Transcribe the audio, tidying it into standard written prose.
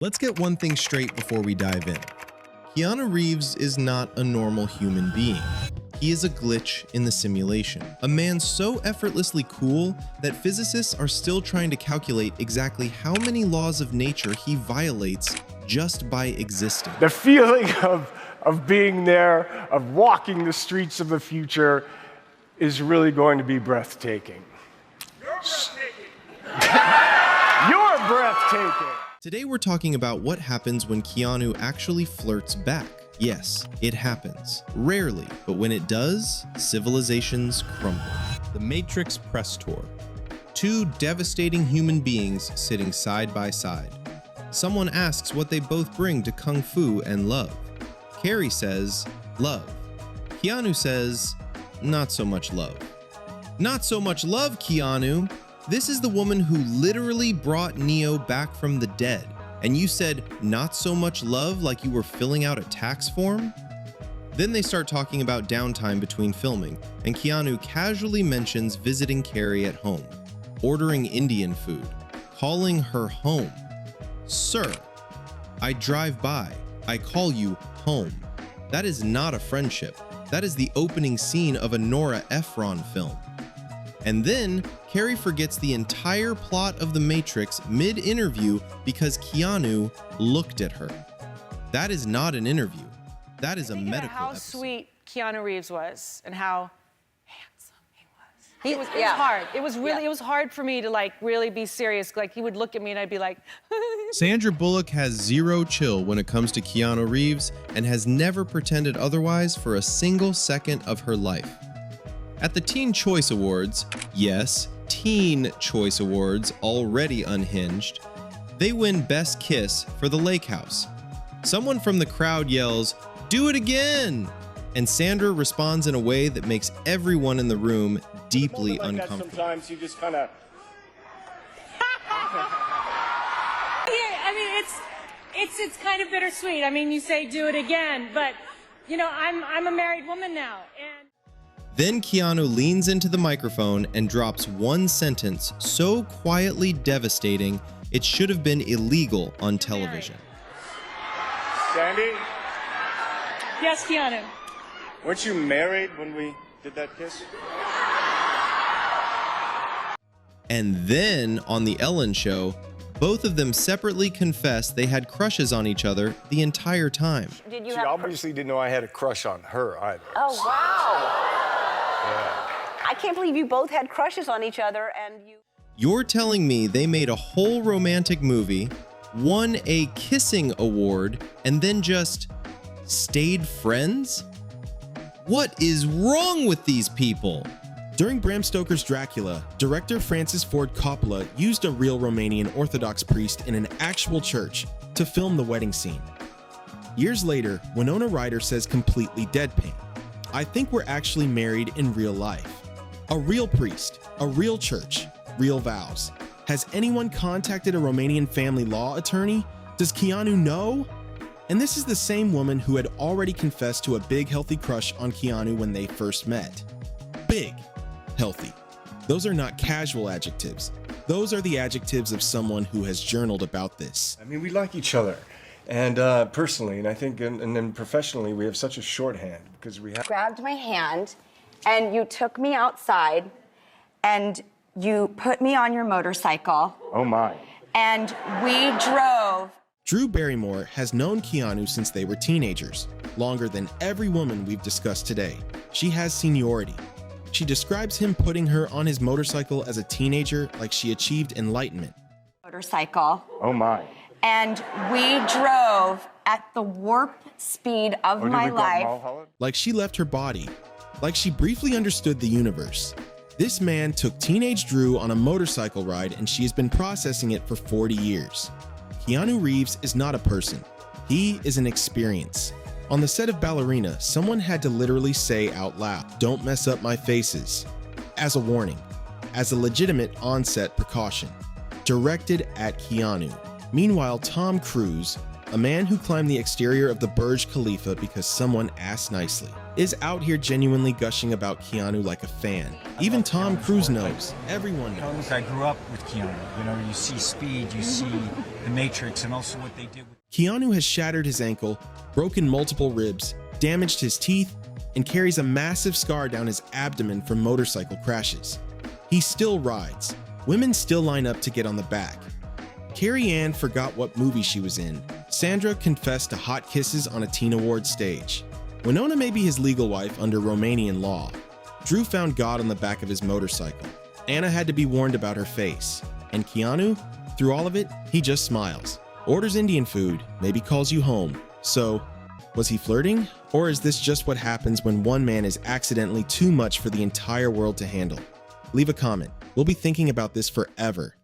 Let's get one thing straight before we dive in. Keanu Reeves is not a normal human being. He is a glitch in the simulation. A man so effortlessly cool that physicists are still trying to calculate exactly how many laws of nature he violates just by existing. The feeling of being there, of walking the streets of the future, is really going to be breathtaking. You're breathtaking. Today we're talking about what happens when Keanu actually flirts back. Yes, it happens. Rarely, but when it does, civilizations crumble. The Matrix Press Tour. Two devastating human beings sitting side by side. Someone asks what they both bring to Kung Fu and love. Carrie says, love. Keanu says, not so much love. Not so much love, Keanu. This is the woman who literally brought Neo back from the dead. And you said, not so much love, like you were filling out a tax form? Then they start talking about downtime between filming, and Keanu casually mentions visiting Carrie at home, ordering Indian food, calling her home. Sir, I drive by, I call you home. That is not a friendship. That is the opening scene of a Nora Ephron film. And then, Carrie forgets the entire plot of The Matrix mid-interview because Keanu looked at her. That is not an interview. That is a medical how episode. sweet Keanu Reeves was and how handsome he was. It was yeah. hard. It was really, it was hard for me to like really be serious. Like he would look at me and I'd be like, Sandra Bullock has zero chill when it comes to Keanu Reeves and has never pretended otherwise for a single second of her life. At the Teen Choice Awards, yes, Teen Choice Awards, already unhinged, they win Best Kiss for The Lake House. Someone from the crowd yells, "Do it again!" And Sandra responds in a way that makes everyone in the room deeply uncomfortable. Sometimes you just kind of... I mean, it's kind of bittersweet. I mean, you say do it again, but you know, I'm a married woman now, and Then Keanu leans into the microphone and drops one sentence so quietly devastating it should have been illegal on television. Sandy, yes, Keanu. weren't you married when we did that kiss? And then on the Ellen Show, both of them separately confessed they had crushes on each other the entire time. Did you She have obviously didn't know I had a crush on her either. Oh, wow. Yeah. I can't believe you both had crushes on each other and you... You're telling me they made a whole romantic movie, won a kissing award, and then just stayed friends? What is wrong with these people? During Bram Stoker's Dracula, director Francis Ford Coppola used a real Romanian Orthodox priest in an actual church to film the wedding scene. Years later, Winona Ryder says completely deadpan, "I think we're actually married in real life. A real priest, a real church, real vows. Has anyone contacted a Romanian family law attorney? Does Keanu know?" And this is the same woman who had already confessed to a big, healthy crush on Keanu when they first met. Big, healthy. Those are not casual adjectives. Those are the adjectives of someone who has journaled about this. I mean, we like each other. And personally, and I think and then professionally, we have such a shorthand because we have... Grabbed my hand and you took me outside and you put me on your motorcycle Oh, my. and we drove. Drew Barrymore has known Keanu since they were teenagers, longer than every woman we've discussed today. She has seniority. She describes him putting her on his motorcycle as a teenager like she achieved enlightenment. Motorcycle. Oh, my. And we drove at the warp speed of my life. Like she left her body. Like she briefly understood the universe. This man took teenage Drew on a motorcycle ride and she has been processing it for 40 years. Keanu Reeves is not a person. He is an experience. On the set of Ballerina, someone had to literally say out loud, "Don't mess up my faces," as a warning, as a legitimate on-set precaution, directed at Keanu. Meanwhile, Tom Cruise, a man who climbed the exterior of the Burj Khalifa because someone asked nicely, is out here genuinely gushing about Keanu like a fan. Even Tom Cruise knows. Everyone knows. I grew up with Keanu. You know, you see Speed, you see The Matrix, and also what they did with... Keanu has shattered his ankle, broken multiple ribs, damaged his teeth, and carries a massive scar down his abdomen from motorcycle crashes. He still rides. Women still line up to get on the back. Carrie-Anne forgot what movie she was in. Sandra confessed to hot kisses on a teen award stage. Winona may be his legal wife under Romanian law. Drew found God on the back of his motorcycle. Anna had to be warned about her face. And Keanu? Through all of it, he just smiles. Orders Indian food, maybe calls you home. So, was he flirting? Or is this just what happens when one man is accidentally too much for the entire world to handle? Leave a comment. We'll be thinking about this forever.